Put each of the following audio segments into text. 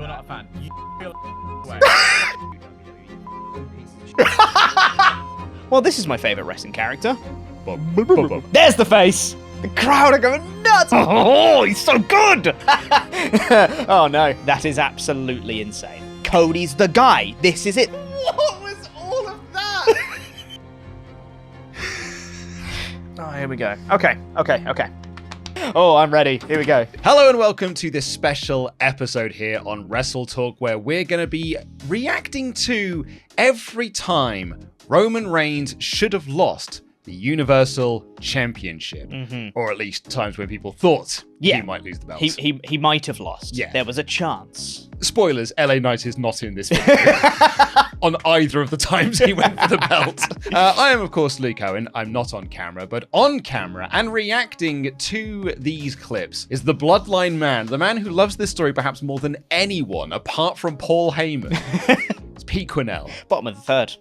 You're not a fan. Well, this is my favorite wrestling character. There's the face. The crowd are going nuts. Oh, he's so good. Oh no, that is absolutely insane. Cody's the guy. This is it. What was all of that? Oh, here we go. Okay. Oh, I'm ready. Here we go. Hello and welcome to this special episode here on WrestleTalk, where we're going to be reacting to every time Roman Reigns should have lost the Universal Championship, or at least times when people thought he might lose the belt. He might have lost. Yeah. There was a chance. Spoilers, LA Knight is not in this video on either of the times he went for the belt. I am, of course, Luke Owen. I'm not on camera, but on camera and reacting to these clips is the Bloodline man, the man who loves this story perhaps more than anyone, apart from Paul Heyman. It's Pete Quinnell. Bottom of the third.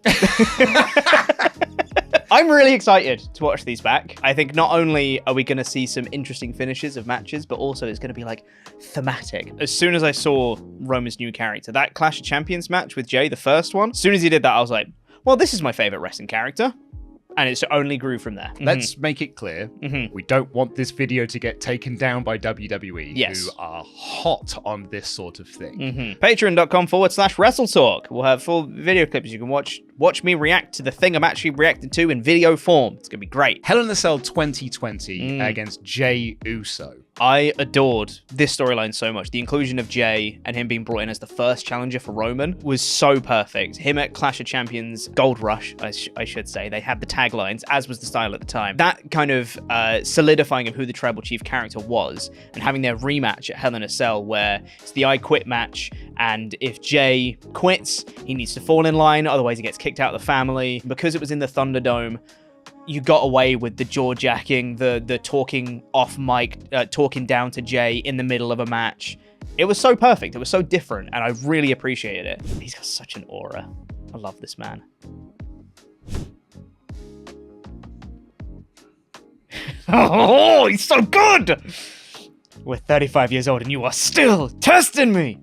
I'm really excited to watch these back. I think not only are we going to see some interesting finishes of matches, but also it's going to be like thematic. As soon as I saw Roman's new character, that Clash of Champions match with Jay, the first one, as soon as he did that, I was like, well, this is my favorite wrestling character. And it's only grew from there. Let's make it clear, we don't want this video to get taken down by WWE, who are hot on this sort of thing. Patreon.com/WrestleTalk. We'll have full video clips. You can watch me react to the thing I'm actually reacting to in video form. It's going to be great. Hell in a Cell 2020 against Jay Uso. I adored this storyline so much. The inclusion of Jay and him being brought in as the first challenger for Roman was so perfect. Him at Clash of Champions, Gold Rush, I should say. They had the taglines, as was the style at the time. That kind of solidifying of who the Tribal Chief character was, and having their rematch at Hell in a Cell, where it's the I Quit match, and if Jay quits, he needs to fall in line, otherwise he gets kicked out of the family. Because it was in the Thunderdome, you got away with the jaw-jacking, the talking off mic, talking down to Jay in the middle of a match. It was so perfect. It was so different, and I really appreciated it. He's got such an aura. I love this man. Oh, he's so good! We're 35 years old, and you are still testing me!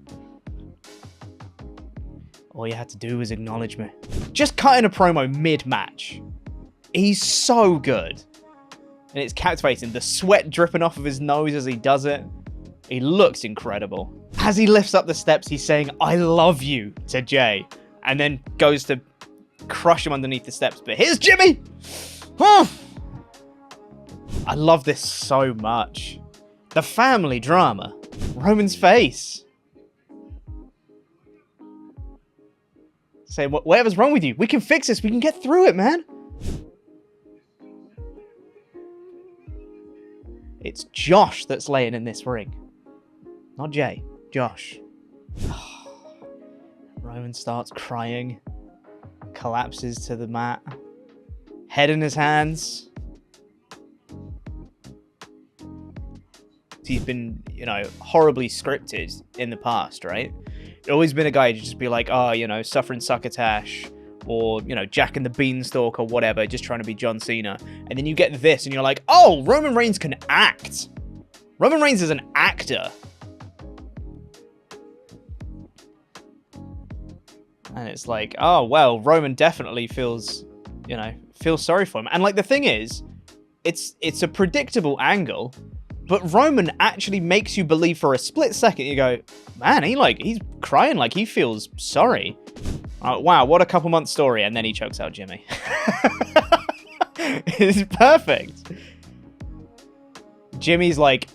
All you had to do was acknowledge me. Just cutting a promo mid-match. He's so good. And it's captivating. The sweat dripping off of his nose as he does it. He looks incredible. As he lifts up the steps, he's saying, I love you, to Jay. And then goes to crush him underneath the steps. But here's Jimmy! I love this so much. The family drama. Roman's face. Say, whatever's wrong with you, we can fix this. We can get through it, man. It's Josh that's laying in this ring. Not Jay. Josh. Roman starts crying. Collapses to the mat. Head in his hands. He's been, horribly scripted in the past, right? Always been a guy to just be like, suffering succotash. Or, Jack and the Beanstalk or whatever, just trying to be John Cena. And then you get this and you're like, oh, Roman Reigns can act. Roman Reigns is an actor. And it's like, oh, well, Roman definitely feels sorry for him. And like, the thing is, it's a predictable angle, but Roman actually makes you believe for a split second. You go, man, he's crying like he feels sorry. Wow, what a couple months story, and then he chokes out Jimmy. It's perfect. Jimmy's like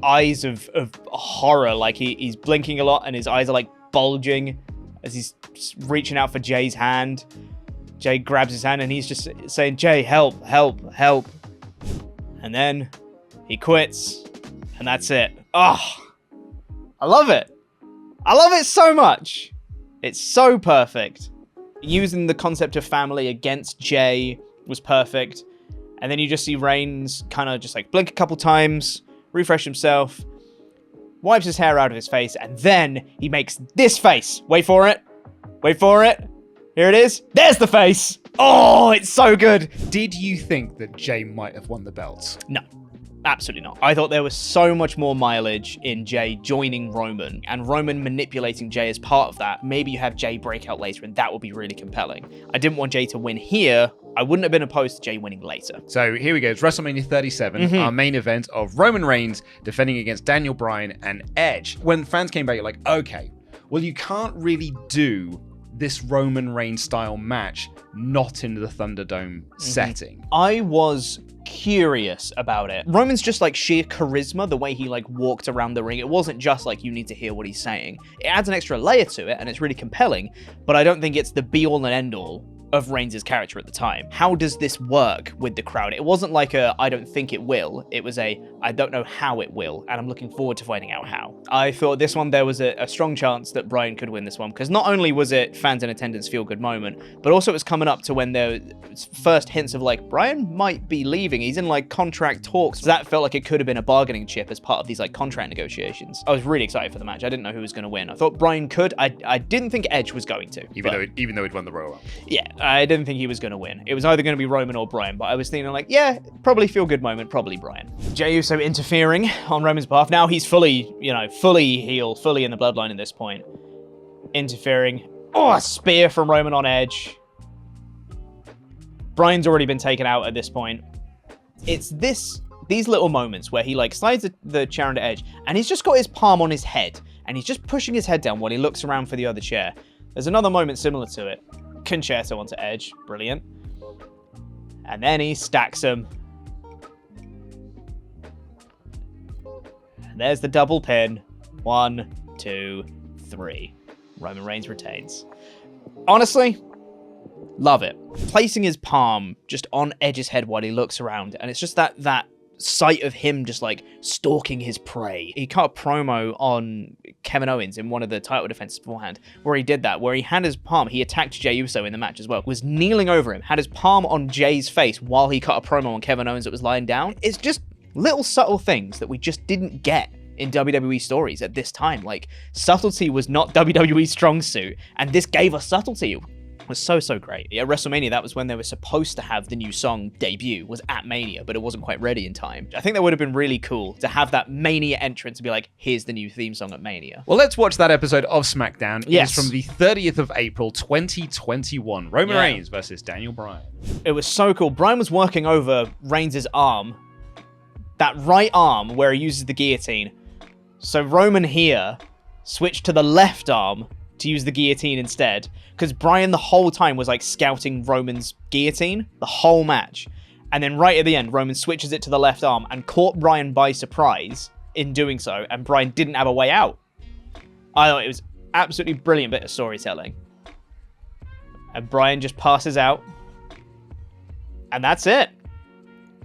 eyes of horror, like he's blinking a lot, and his eyes are like bulging as he's reaching out for Jay's hand. Jay grabs his hand, and he's just saying, Jay, help, help, help. And then he quits, and that's it. Oh, I love it. I love it so much. It's so perfect. Using the concept of family against Jay was perfect. And then you just see Reigns kind of just like blink a couple times, refresh himself, wipes his hair out of his face, and then he makes this face. Wait for it. Wait for it. Here it is. There's the face. Oh, it's so good. Did you think that Jay might have won the belt? No. Absolutely not. I thought there was so much more mileage in Jay joining Roman and Roman manipulating Jay as part of that. Maybe you have Jay break out later and that would be really compelling. I didn't want Jay to win here. I wouldn't have been opposed to Jay winning later. So here we go. It's WrestleMania 37, our main event of Roman Reigns defending against Daniel Bryan and Edge. When fans came back, you're like, okay, well, you can't really do this Roman Reigns style match not in the Thunderdome setting. I was curious about it. Roman's just like sheer charisma, the way he like walked around the ring. It wasn't just like you need to hear what he's saying. It adds an extra layer to it and it's really compelling, but I don't think it's the be all and end all of Reigns' character at the time. How does this work with the crowd? It wasn't like a, I don't think it will. It was a, I don't know how it will, and I'm looking forward to finding out how. I thought this one, there was a strong chance that Bryan could win this one, because not only was it fans in attendance feel-good moment, but also it was coming up to when there was first hints of like, Bryan might be leaving. He's in like contract talks. So that felt like it could have been a bargaining chip as part of these like contract negotiations. I was really excited for the match. I didn't know who was going to win. I thought Bryan could. I didn't think Edge was going to. Even though he'd won the Royal Rumble. Yeah. I didn't think he was going to win. It was either going to be Roman or Bryan, but I was thinking like, yeah, probably feel good moment, probably Bryan. Jey Uso interfering on Roman's behalf. Now he's fully heel, fully in the bloodline at this point. Interfering. Oh, a spear from Roman on Edge. Bryan's already been taken out at this point. It's these little moments where he like slides the chair into Edge and he's just got his palm on his head and he's just pushing his head down while he looks around for the other chair. There's another moment similar to it. Concerto onto Edge. Brilliant. And then he stacks him. And there's the double pin. 1, 2, 3. Roman Reigns retains. Honestly, love it. Placing his palm just on Edge's head while he looks around. And it's just that sight of him just like stalking his prey. He cut a promo on Kevin Owens in one of the title defenses beforehand where he did that, where he had his palm, he attacked Jey Uso in the match as well, was kneeling over him, had his palm on Jay's face while he cut a promo on Kevin Owens that was lying down. It's just little subtle things that we just didn't get in WWE stories at this time. Like, subtlety was not WWE's strong suit, and this gave us subtlety. Was so great. At WrestleMania, that was when they were supposed to have the new song debut, was at Mania, but it wasn't quite ready in time. I think that would have been really cool to have that Mania entrance and be like, here's the new theme song at Mania. Well, let's watch that episode of SmackDown. Yes. It's from the 30th of April, 2021. Roman Reigns versus Daniel Bryan. It was so cool. Bryan was working over Reigns' arm, that right arm where he uses the guillotine. So Roman here switched to the left arm to use the guillotine instead, because Bryan the whole time was like scouting Roman's guillotine the whole match, and then right at the end Roman switches it to the left arm and caught Bryan by surprise in doing so, and Bryan didn't have a way out. I thought it was absolutely brilliant bit of storytelling, and Bryan just passes out, and that's it.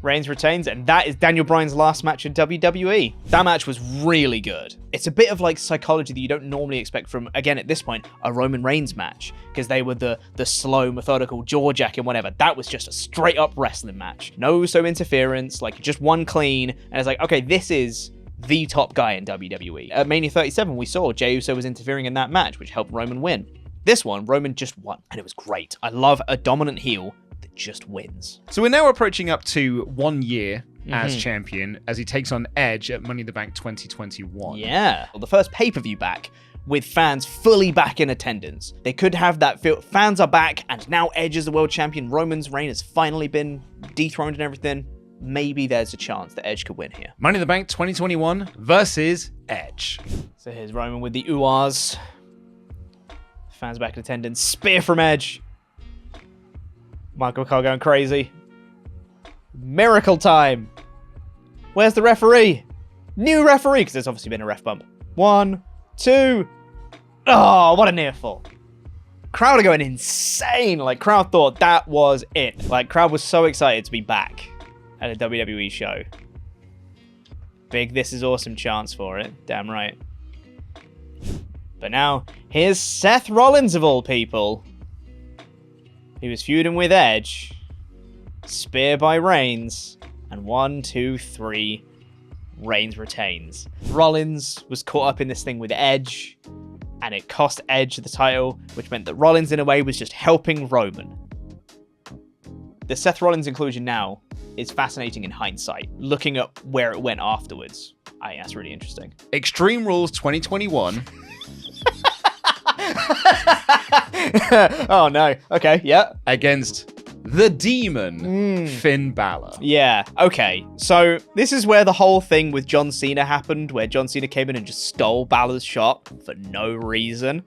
Reigns retains, and that is Daniel Bryan's last match in WWE. That match was really good. It's a bit of like psychology that you don't normally expect from, again, at this point, a Roman Reigns match, because they were the slow, methodical jaw jacking, whatever. That was just a straight up wrestling match. No Uso interference, like just one clean, and it's like, okay, this is the top guy in WWE. At Mania 37, we saw Jey Uso was interfering in that match, which helped Roman win. This one, Roman just won, and it was great. I love a dominant heel that just wins. So we're now approaching up to 1 year as champion, as he takes on Edge at Money in the Bank 2021. Yeah. Well, the first pay-per-view back with fans fully back in attendance. They could have that feel. Fans are back, and now Edge is the world champion. Roman's reign has finally been dethroned and everything. Maybe there's a chance that Edge could win here. Money in the Bank 2021 versus Edge. So here's Roman with the ooh-ahs. Fans back in attendance. Spear from Edge. Michael Cole going crazy. Miracle time. Where's the referee? New referee, because there's obviously been a ref bump. 1, 2. Oh, what a near fall. Crowd are going insane. Like, crowd thought that was it. Like, crowd was so excited to be back at a WWE show. Big This Is Awesome chance for it. Damn right. But now, here's Seth Rollins of all people. He was feuding with Edge. Spear by Reigns. And 1, 2, 3. Reigns retains. Rollins was caught up in this thing with Edge. And it cost Edge the title, which meant that Rollins, in a way, was just helping Roman. The Seth Rollins inclusion now is fascinating in hindsight. Looking up where it went afterwards, I think that's really interesting. Extreme Rules 2021. Oh no. Okay, yeah. Against the Demon, Finn Balor. Yeah, okay. So this is where the whole thing with John Cena happened, where John Cena came in and just stole Balor's shot for no reason.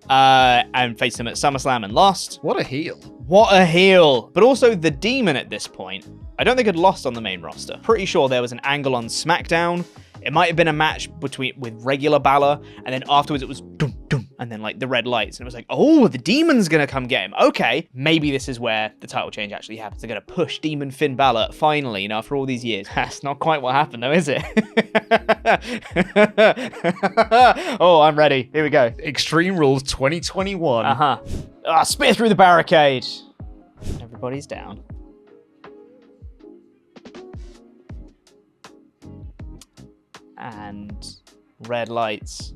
And faced him at SummerSlam and lost. What a heel. What a heel. But also the Demon at this point, I don't think had lost on the main roster. Pretty sure there was an angle on SmackDown. It might have been a match with regular Balor, and then afterwards it was dum dum, and then like the red lights, and it was like, oh, the Demon's gonna come get him. Okay, maybe this is where the title change actually happens. They're gonna push Demon Finn Balor finally, after all these years. That's not quite what happened though, is it? Oh, I'm ready. Here we go. Extreme Rules 2021. Spear through the barricade. Everybody's down. And red lights.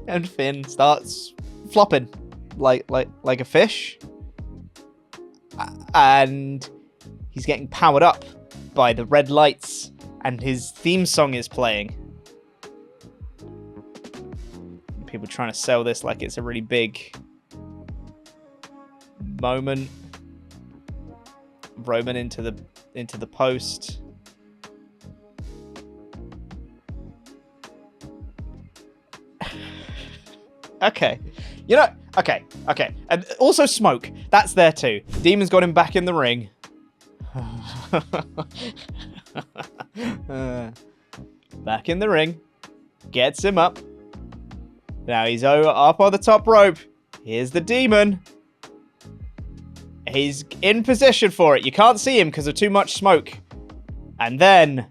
And Finn starts flopping like a fish. And he's getting powered up by the red lights, and his theme song is playing. People trying to sell this like it's a really big moment. Roman into the post. Okay. Okay. And also smoke. That's there too. Demon's got him back in the ring. Back in the ring. Gets him up. Now he's up on the top rope. Here's the Demon. He's in position for it. You can't see him because of too much smoke. And then...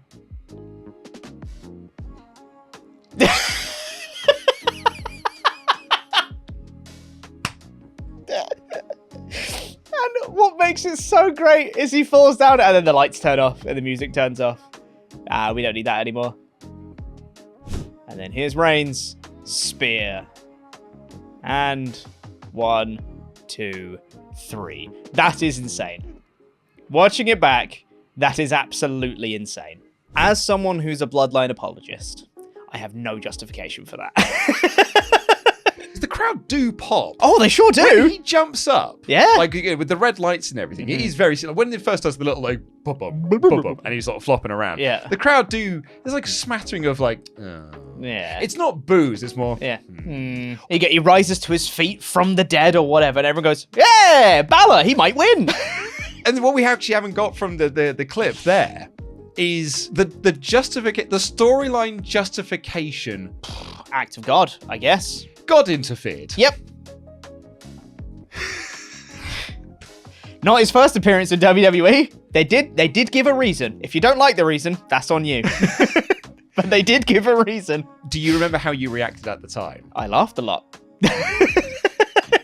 And what makes it so great is he falls down and then the lights turn off and the music turns off. We don't need that anymore. And then here's Reigns. Spear. And 1, 2, 3. That is insane. Watching it back, that is absolutely insane. As someone who's a Bloodline apologist, I have no justification for that. The crowd do pop. Oh, they sure do. When he jumps up. Yeah. Like, with the red lights and everything. It is very similar. When it first does the little, like, pop up, and he's sort of flopping around. Yeah. The crowd do, there's like a smattering of like, oh. Yeah. It's not boos, it's more. Yeah. He rises to his feet from the dead or whatever, and everyone goes, yeah, Balor, he might win. And what we actually haven't got from the clip there is the storyline justification. Act of God, I guess. God interfered. Yep. Not his first appearance in WWE. They did give a reason. If you don't like the reason, that's on you. But they did give a reason. Do you remember how you reacted at the time? I laughed a lot.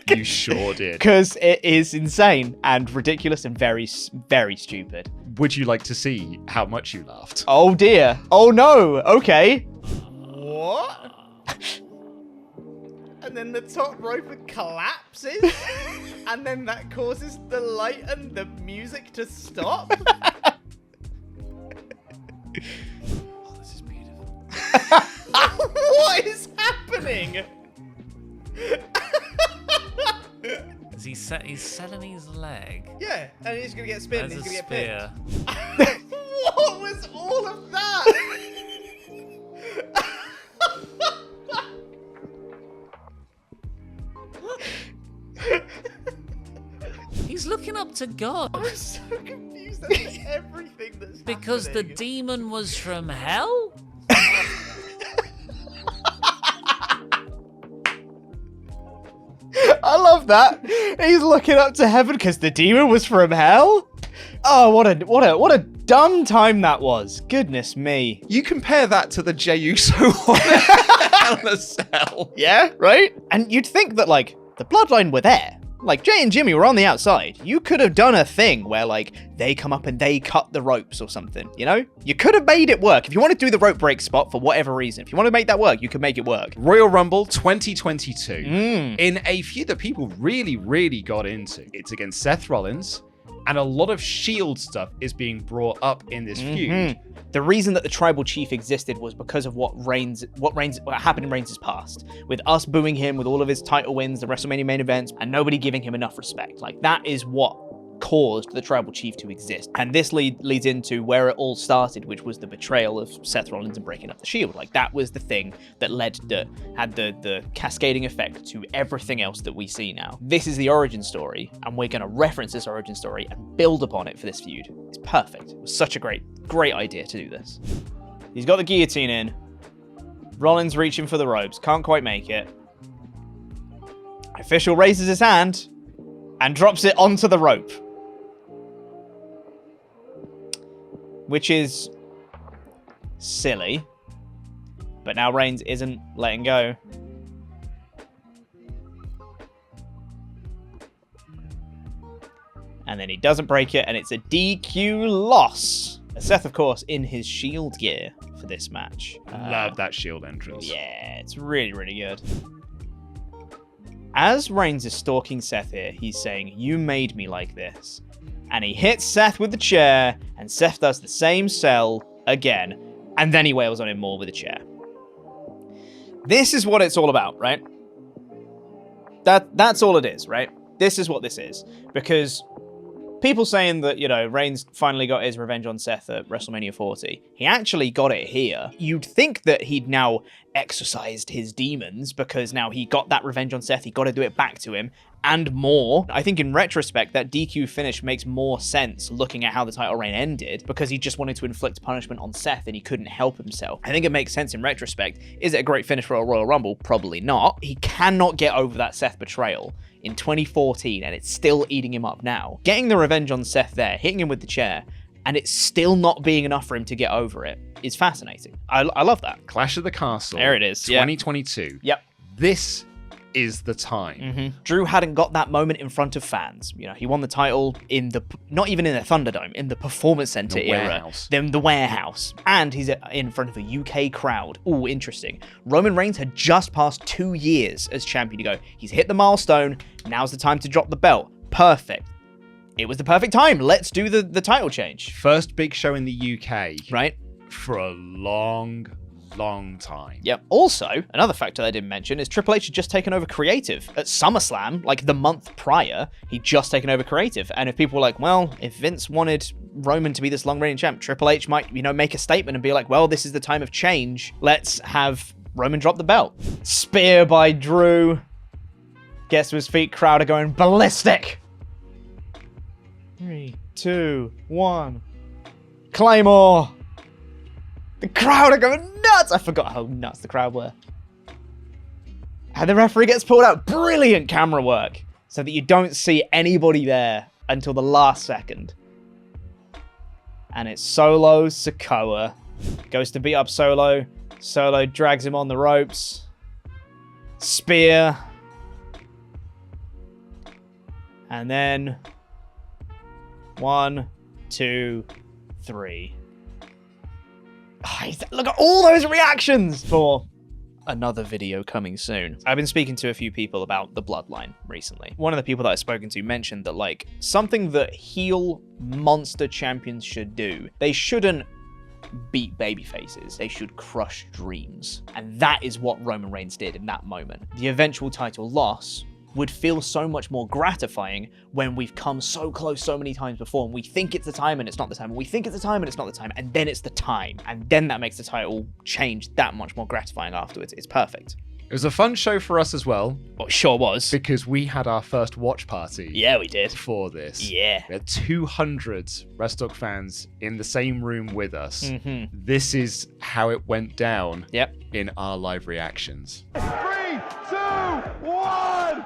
You sure did. Because it is insane and ridiculous and very, very stupid. Would you like to see how much you laughed? Oh dear. Oh no. Okay. What? And then the top rope collapses, and then that causes the light and the music to stop. Oh, this is beautiful. What is happening? He's selling his leg. Yeah, and he's gonna get spin. There's He's a gonna spear. get pinned. What was all of that? He's looking up to God. I'm so confused as to everything that's Because the happening. demon was from hell? I love that. He's looking up to heaven because the demon was from hell. Oh, what a dumb time that was. Goodness me. You compare that to the Jey Uso one. Hell in a Cell. Yeah, right? And you'd think that, like, the Bloodline were there. Like, Jay and Jimmy were on the outside. You could have done a thing where, like, they come up and they cut the ropes or something, you know? You could have made it work. If you want to do the rope break spot for whatever reason, if you want to make that work, you can make it work. Royal Rumble 2022. In a feud that people really, really got into. It's against Seth Rollins, and a lot of Shield stuff is being brought up in this feud. The reason that the Tribal Chief existed was because of what happened in Reigns' past. With us booing him with all of his title wins, the WrestleMania main events, and nobody giving him enough respect. Like, that is what caused the Tribal Chief to exist. And this leads into where it all started, which was the betrayal of Seth Rollins and breaking up the Shield. Like, that was the thing that had the cascading effect to everything else that we see now. This is the origin story, and we're going to reference this origin story and build upon it for this feud. It's perfect. It was such a great idea to do this. He's got the guillotine in. Rollins reaching for the ropes. Can't quite make it. Official raises his hand and drops it onto the rope. Which is silly. But now Reigns isn't letting go. And then he doesn't break it, and it's a DQ loss. Seth, of course, in his Shield gear for this match. Love that Shield entrance. Yeah, it's really, really good. As Reigns is stalking Seth here, he's saying, "You made me like this." And he hits Seth with the chair, and Seth does the same sell again, and then he wails on him more with a chair. This is what it's all about, right? That's all it is, right? This is what this is. Because people saying that, you know, Reigns finally got his revenge on Seth at WrestleMania 40. He actually got it here. You'd think that he'd now exorcised his demons because now he got that revenge on Seth. He got to do it back to him and more. I think in retrospect, that DQ finish makes more sense looking at how the title reign ended because he just wanted to inflict punishment on Seth and he couldn't help himself. I think it makes sense in retrospect. Is it a great finish for a Royal Rumble? Probably not. He cannot get over that Seth betrayal in 2014, and it's still eating him up now. Getting the revenge on Seth there, hitting him with the chair, and it's still not being enough for him to get over it is fascinating. I love that. Clash of the Castle. There it is. 2022. Yep. This is the time. Drew hadn't got that moment in front of fans. You know, he won the title in not even in the Thunderdome, in the Performance Center era. Warehouse. Then the warehouse. And he's in front of a UK crowd. Ooh, interesting. Roman Reigns had just passed 2 years as champion. You go, he's hit the milestone. Now's the time to drop the belt. Perfect. It was the perfect time. Let's do the title change. First big show in the UK. Right? For a long time. Yep. Also, another factor I didn't mention is Triple H had just taken over creative at SummerSlam, like the month prior. He'd just taken over creative. And if people were like, well, if Vince wanted Roman to be this long-reigning champ, Triple H might, you know, make a statement and be like, well, this is the time of change. Let's have Roman drop the belt. Spear by Drew. Gets to his feet. Crowd are going ballistic. 3, 2, 1. Claymore. The crowd are going nuts. I forgot how nuts the crowd were. And the referee gets pulled out. Brilliant camera work. So that you don't see anybody there until the last second. And it's Solo Sikoa. Goes to beat up Solo. Solo drags him on the ropes. Spear. And then 1, 2, 3. Look at all those reactions for another video coming soon. I've been speaking to a few people about the bloodline recently. One of the people that I've spoken to mentioned that, like, something that heel monster champions should do, they shouldn't beat baby faces. They should crush dreams. And that is what Roman Reigns did in that moment. The eventual title loss would feel so much more gratifying when we've come so close so many times before and we think it's the time and it's not the time, and we think it's the time and it's not the time, and then it's the time, and then that makes the title change that much more gratifying afterwards. It's perfect. It was a fun show for us as well. Well, it sure was. Because we had our first watch party. Yeah, we did. For this. Yeah. We had 200 WrestleTalk fans in the same room with us. This is how it went down. Yep. In our live reactions. 3, 2, 1!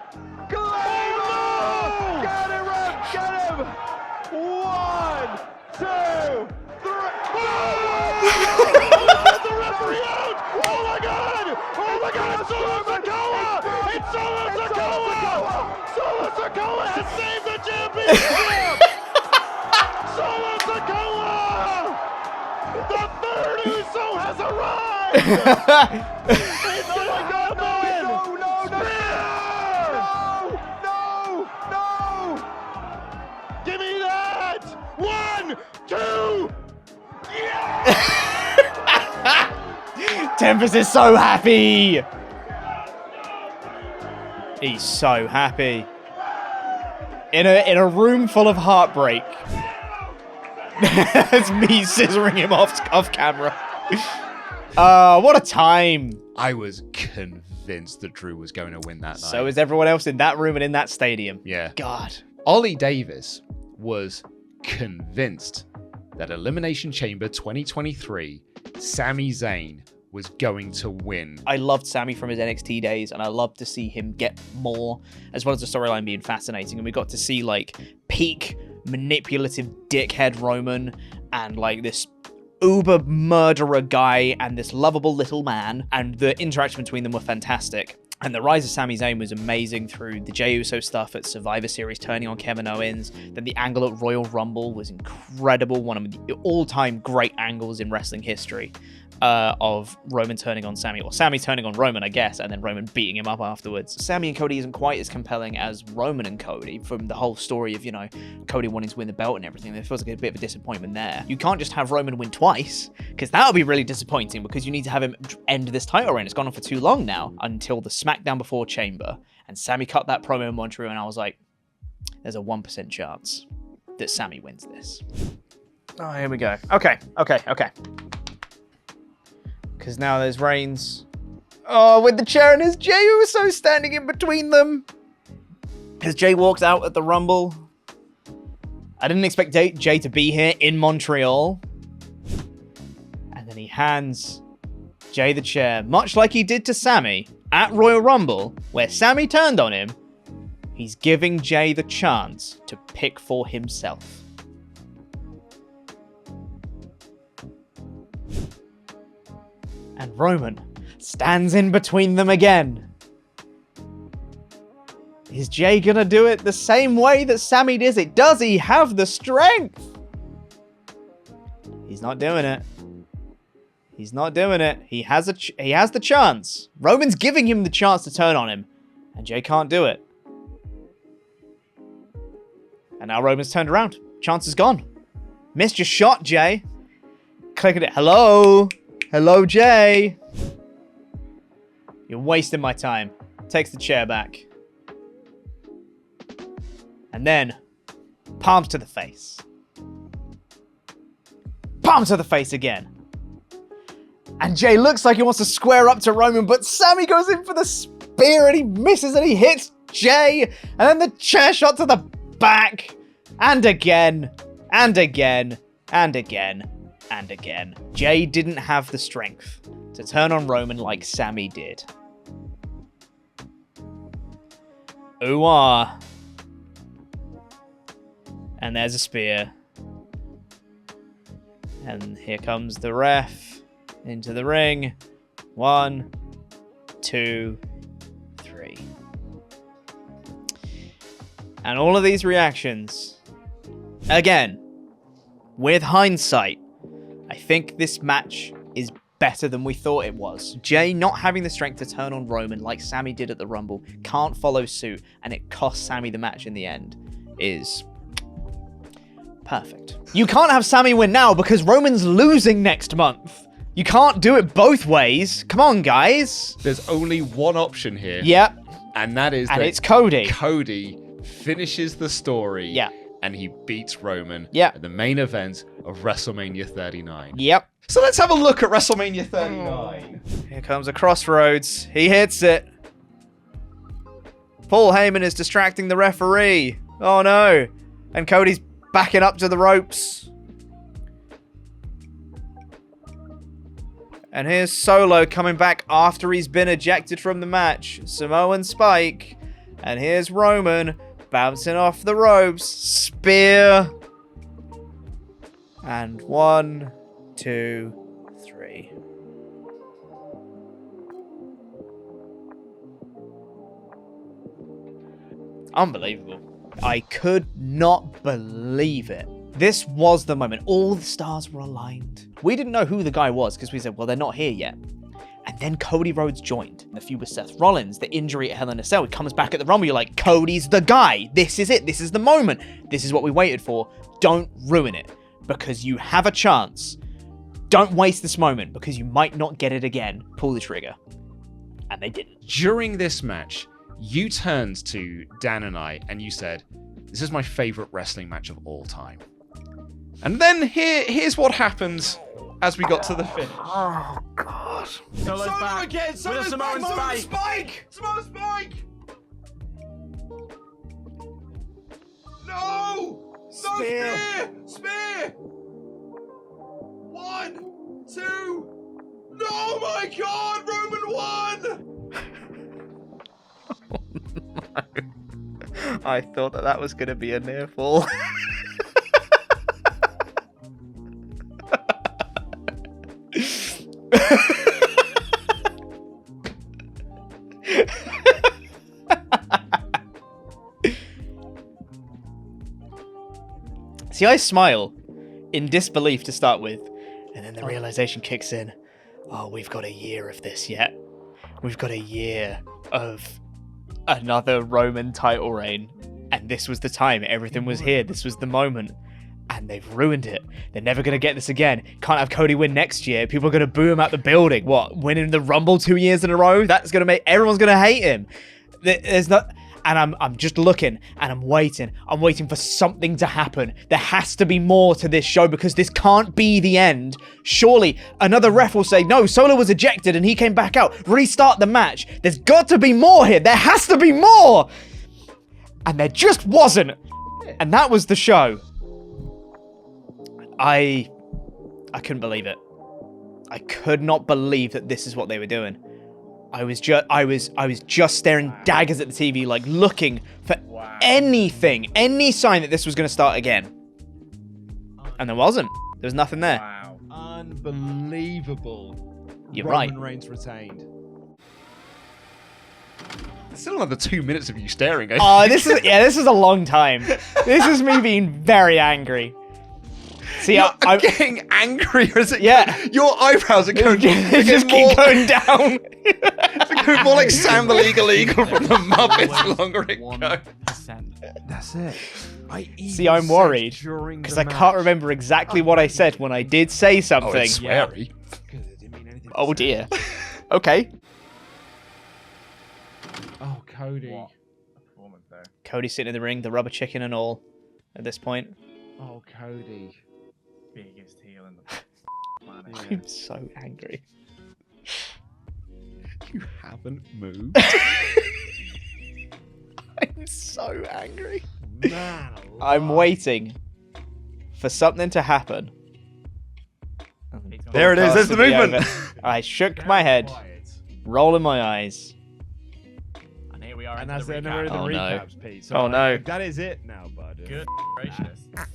Claymore! Get him, Ref! Get him! 1, 2, 3. Get the referee out! Oh my god! Oh my god! It's Solo Sikoa! It's Solo Sikoa! Solo Sikoa! Give me that! 1, 2! Tempest is so happy. He's so happy. In a room full of heartbreak. That's me scissoring him off camera. What a time. I was convinced that Drew was going to win that night. So is everyone else in that room and in that stadium. Yeah. God. Ollie Davis was convinced that Elimination Chamber 2023, Sami Zayn was going to win. I loved Sami from his NXT days, and I loved to see him get more, as well as the storyline being fascinating. And we got to see like peak manipulative dickhead Roman and like this uber murderer guy and this lovable little man, and the interaction between them were fantastic. And the rise of Sami Zayn was amazing through the Jey Uso stuff at Survivor Series, turning on Kevin Owens. Then the angle at Royal Rumble was incredible, one of the all-time great angles in wrestling history. Of Roman turning on Sami, or Sami turning on Roman, I guess, and then Roman beating him up afterwards. Sami and Cody isn't quite as compelling as Roman and Cody from the whole story of, you know, Cody wanting to win the belt and everything. There feels like a bit of a disappointment there. You can't just have Roman win twice, because that would be really disappointing, because you need to have him end this title reign. It's gone on for too long now, until the SmackDown before Chamber, and Sami cut that promo in Montreal, and I was like, there's a 1% chance that Sami wins this. Oh, here we go. Okay. Because now there's Reigns. Oh, with the chair and his Jey Uso standing in between them. As Jey walks out at the Rumble. I didn't expect Jey to be here in Montreal. And then he hands Jey the chair, much like he did to Sami at Royal Rumble, where Sami turned on him. He's giving Jey the chance to pick for himself. And Roman stands in between them again. Is Jey gonna do it the same way that Sami does it? Does he have the strength? He's not doing it. He's not doing it. He has the chance. Roman's giving him the chance to turn on him, and Jey can't do it. And now Roman's turned around. Chance is gone. Missed your shot, Jey. Clicking it. Hello? Hello, Jey. You're wasting my time. Takes the chair back. And then, palms to the face. Palm to the face again. And Jey looks like he wants to square up to Roman, but Sami goes in for the spear and he misses and he hits Jey. And then the chair shot to the back. And again. And again. And again. And again. Jey didn't have the strength to turn on Roman like Sami did. Ooh-ah. And there's a spear. And here comes the ref into the ring. 1, 2, 3. And all of these reactions, again, with hindsight, I think this match is better than we thought it was. Jey not having the strength to turn on Roman like Sami did at the Rumble, can't follow suit, and it cost Sami the match in the end, is perfect. You can't have Sami win now because Roman's losing next month. You can't do it both ways. Come on, guys. There's only one option here. Yep. And that is And it's Cody. Cody finishes the story. Yeah. And he beats Roman Yeah. at the main event of WrestleMania 39. Yep. So let's have a look at WrestleMania 39. Here comes a crossroads. He hits it. Paul Heyman is distracting the referee. Oh no. And Cody's backing up to the ropes. And here's Solo coming back after he's been ejected from the match. Samoan Spike. And here's Roman bouncing off the ropes. Spear. And 1, 2, 3. Unbelievable. I could not believe it. This was the moment. All the stars were aligned. We didn't know who the guy was because we said, well, they're not here yet. And then Cody Rhodes joined. The feud with Seth Rollins, the injury at Hell in a Cell. He comes back at the Rumble. You're like, Cody's the guy. This is it. This is the moment. This is what we waited for. Don't ruin it because you have a chance. Don't waste this moment because you might not get it again. Pull the trigger. And they didn't. During this match, you turned to Dan and I and you said, this is my favorite wrestling match of all time. And then here's what happened as we got to the finish. Oh, God. Solo's back. Again, Solo's Samoan back. Spike. Samoan Spike. No. Spear. Spear. 1, 2. No, my God. Roman won. I thought that was going to be a near fall. See, I smile in disbelief to start with, and then the realization kicks in. Oh, we've got a year of this yet. We've got a year of another Roman title reign. And this was the time. Everything was here. This was the moment. And they've ruined it. They're never going to get this again. Can't have Cody win next year. People are going to boo him out the building. What? Winning the Rumble 2 years in a row? That's going to make... Everyone's going to hate him. There's not... And I'm just looking and I'm waiting. I'm waiting for something to happen. There has to be more to this show because this can't be the end. Surely another ref will say, no, Solo was ejected and he came back out. Restart the match. There's got to be more here. There has to be more. And there just wasn't. And that was the show. I couldn't believe it. I could not believe that this is what they were doing. I was just staring daggers at the TV, like looking for anything, any sign that this was going to start again. And there wasn't. There was nothing there. Wow. Unbelievable. You're Roman right. Reigns retained. Still another 2 minutes of you staring. Oh, this is a long time. This is me being very angry. See, I'm getting angrier as it Yeah. goes. Your eyebrows are going, they just keep going down. it's going more like Sam the Legal Eagle from the Muppets the longer it goes. 1%. That's it. See, I'm worried because I can't remember exactly what I said when I did say Oh, something. it's sweary. Oh dear. Okay. Oh, Cody. What a performance there. Cody sitting in the ring, the rubber chicken and all. At this point, Oh, Cody. Biggest heel in the planet. Yeah. I'm so angry. You haven't moved. I'm so angry. Man, I'm waiting for something to happen. There it is, there's the Broadcast will be movement. over. I shook my head, rolling my eyes. And here we are. And into that's the the end of the Oh, no. recaps, Pete. So Oh, no. that is it now, bud. Good gracious. I'm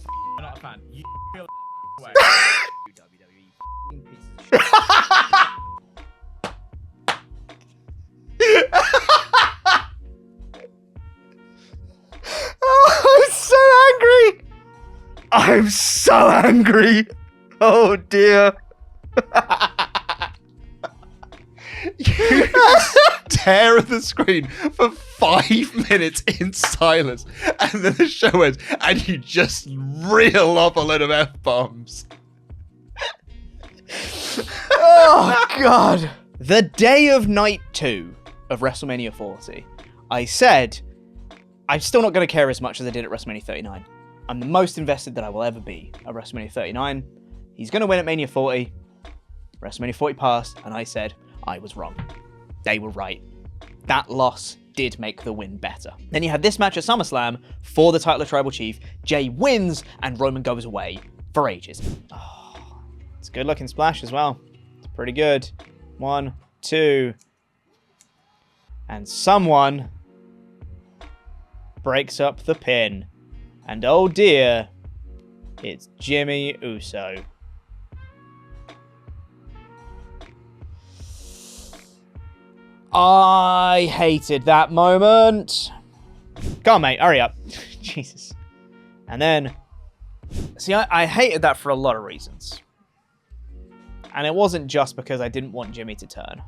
not a fan. You feel away. Oh, I'm so angry. I'm so angry. Oh dear. You stare at the screen for 5 minutes in silence, and then the show ends, and you just reel off a load of F-bombs. Oh god. The day of night 2 of WrestleMania 40, I said, I'm still not going to care as much as I did at WrestleMania 39. I'm the most invested that I will ever be at WrestleMania 39. He's going to win at Mania 40. WrestleMania 40 passed, and I said, I was wrong. They were right. That loss did make the win better. Then you had this match at SummerSlam for the title of Tribal Chief. Jay wins, and Roman goes away for ages. Oh, it's a good looking splash as well. It's pretty good. 1, 2. And someone breaks up the pin. And oh dear, it's Jimmy Uso. I hated that moment. Go on, mate, hurry up. Jesus. And then, see, I hated that for a lot of reasons. And it wasn't just because I didn't want Jimmy to turn.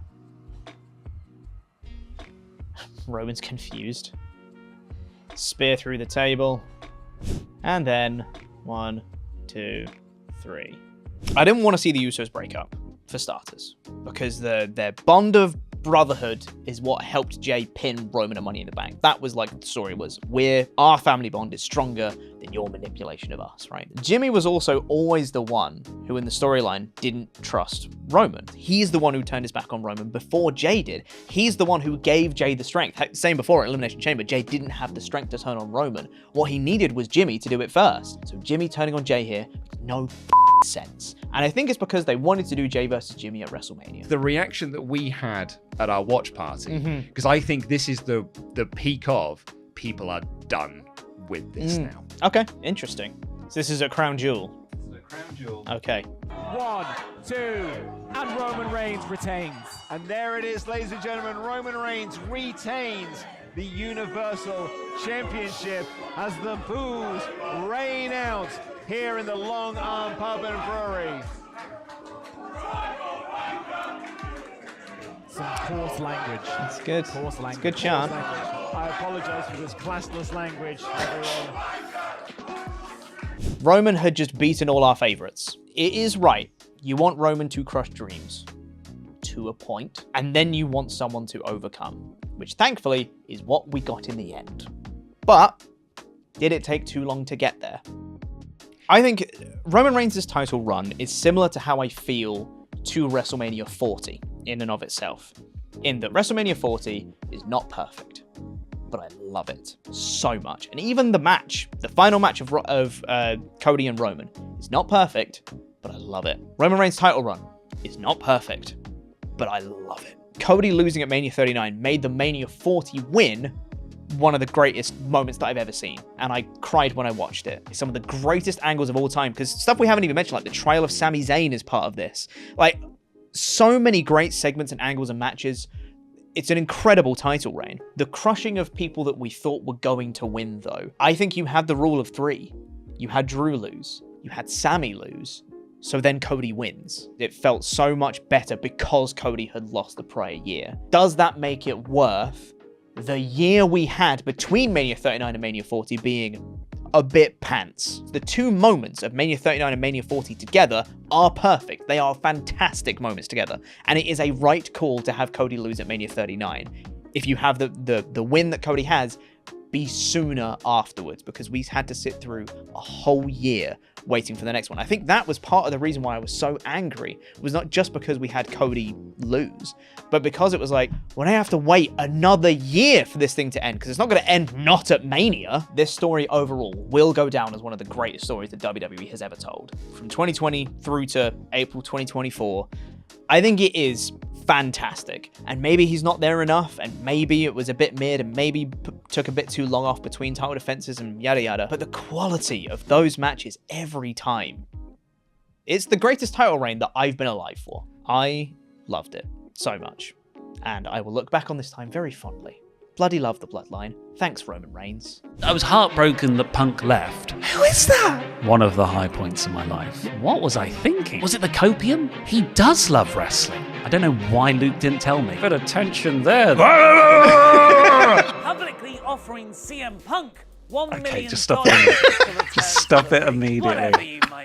Roman's confused. Spear through the table. And then 1, 2, 3. I didn't want to see the Usos break up, for starters, because their bond of brotherhood is what helped Jay pin Roman and Money in the Bank. That was like the story was, our family bond is stronger than your manipulation of us, right? Jimmy was also always the one who in the storyline didn't trust Roman. He's the one who turned his back on Roman before Jay did. He's the one who gave Jay the strength. Same before at Elimination Chamber, Jay didn't have the strength to turn on Roman. What he needed was Jimmy to do it first. So Jimmy turning on Jay here makes no sense. And I think it's because they wanted to do Jay versus Jimmy at WrestleMania. The reaction that we had at our watch party, because I think this is the peak of people are done with this now. Okay, interesting. So this is a crown jewel. The crown jewel. Okay. 1, 2, and Roman Reigns retains. And there it is, ladies and gentlemen. Roman Reigns retains the Universal Championship as the boos rain out here in the Long Arm Pub and Brewery. Some coarse language. That's good. Coarse language. It's a good chant. I apologize for this classless language, everyone. Roman had just beaten all our favorites. It is right. You want Roman to crush dreams. To a point. And then you want someone to overcome. Which thankfully is what we got in the end. But did it take too long to get there? I think Roman Reigns' title run is similar to how I feel to WrestleMania 40 in and of itself. In that WrestleMania 40 is not perfect, but I love it so much. And even the match, the final match of Cody and Roman is not perfect, but I love it. Roman Reigns' title run is not perfect, but I love it. Cody losing at Mania 39 made the Mania 40 win one of the greatest moments that I've ever seen. And I cried when I watched it. It's some of the greatest angles of all time, because stuff we haven't even mentioned, like the trial of Sami Zayn is part of this. Like, so many great segments and angles and matches. It's an incredible title reign. The crushing of people that we thought were going to win, though. I think you had the rule of 3. You had Drew lose. You had Sami lose. So then Cody wins. It felt so much better because Cody had lost the prior year. Does that make it worth the year we had between Mania 39 and Mania 40 being a bit pants? The two moments of Mania 39 and Mania 40 together are perfect. They are fantastic moments together. And it is a right call to have Cody lose at Mania 39. If you have the win that Cody has, be sooner afterwards, because we had to sit through a whole year waiting for the next one. I think that was part of the reason why I was so angry. It was not just because we had Cody lose, but because it was like, when I have to wait another year for this thing to end, because it's not going to end not at Mania. This story overall will go down as one of the greatest stories that WWE has ever told. From 2020 through to April 2024, I think it is fantastic. And maybe he's not there enough, and maybe it was a bit mid, and maybe took a bit too long off between title defenses and yada yada. But the quality of those matches every time, it's the greatest title reign that I've been alive for. I loved it so much, and I will look back on this time very fondly. Bloody love the bloodline. Thanks, Roman Reigns. I was heartbroken that Punk left. Who is that? One of the high points in my life. What was I thinking? Was it the copium? He does love wrestling. I don't know why Luke didn't tell me. Bit of tension there. Publicly offering CM Punk $1 million just stop it. to return Just stop to it the ring. immediately. Whatever